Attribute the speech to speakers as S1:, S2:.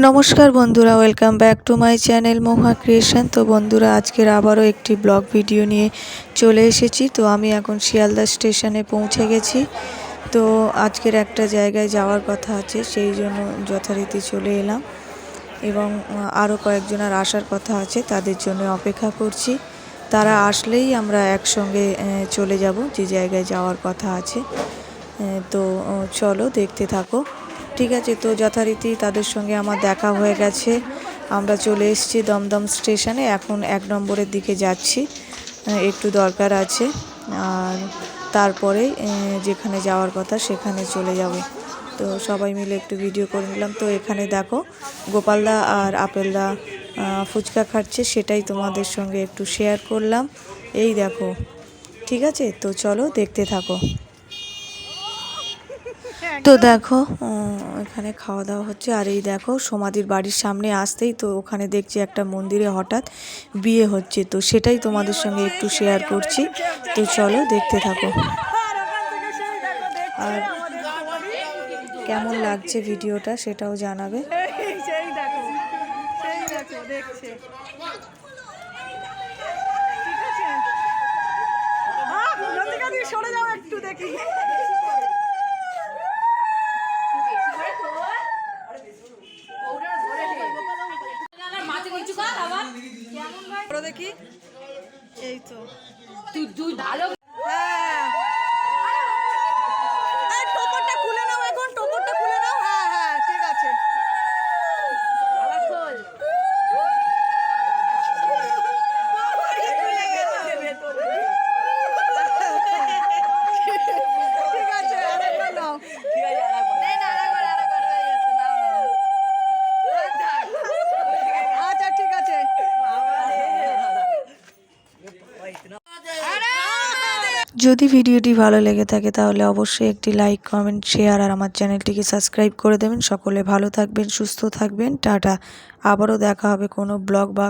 S1: নমস্কার বন্ধুরা, welcome back to my channel Mahua creation. তো বন্ধুরা, আজকের আবারও একটি ব্লগ ভিডিও নিয়ে চলে এসেছি। তো আমি এখন শিয়ালদা স্টেশনে পৌঁছে গেছি। তো আজকের একটা জায়গায় যাওয়ার কথা আছে, সেই জন্য যথারীতি চলে এলাম এবং আরও কয়েকজনের আসার কথা আছে, তাদের জন্য অপেক্ষা করছি। তারা আসলেই আমরা একসঙ্গে চলে যাব যে জায়গায় যাওয়ার কথা আছে। তো চলো দেখতে থাকো। ঠিক আছে, তো যথারীতি তাদের সঙ্গে আমার দেখা হয়ে গেছে। আমরা চলে এসেছি দমদম স্টেশনে। এখন 1 নম্বরের দিকে যাচ্ছি, একটু দরকার আছে, আর তারপরে যেখানে যাওয়ার কথা সেখানে চলে যাব। তো সবাই মিলে একটু ভিডিও করে নিলাম। তো এখানে দেখো গোপালদা আর আপেলদা ফুচকা খাচ্ছে, সেটাই তোমাদের সঙ্গে একটু শেয়ার করলাম। এই দেখো, ঠিক আছে, তো চলো দেখতে থাকো। তো দেখো এখানে খাওয়া দাওয়া হচ্ছে। আর এই দেখো সমাধির বাড়ির সামনে আসতেই তো ওখানে দেখছি একটা মন্দিরে হঠাৎ বিয়ে হচ্ছে, তো সেটাই তোমাদের সঙ্গে একটু শেয়ার করছি। তো চলো দেখতে থাকো। আর কেমন লাগছে ভিডিওটা সেটাও জানাবে।
S2: সরে যাও একটু দেখি। দেখি এই তো তুই ভালো। হ্যাঁ, টোপরটা খুলে নাও, এখন টোপরটা খুলে নাও। হ্যাঁ হ্যাঁ, ঠিক আছে। ঠিক আছে, আরেকবার নাও। আচ্ছা ঠিক আছে।
S1: যদি ভিডিওটি ভালো লেগে থাকে তাহলে অবশ্যই একটি লাইক, কমেন্ট, শেয়ার আর আমার চ্যানেলটিকে সাবস্ক্রাইব করে দেবেন। সকলে ভালো থাকবেন, সুস্থ থাকবেন। টাটা। আবারও দেখা হবে কোনো ব্লগ বা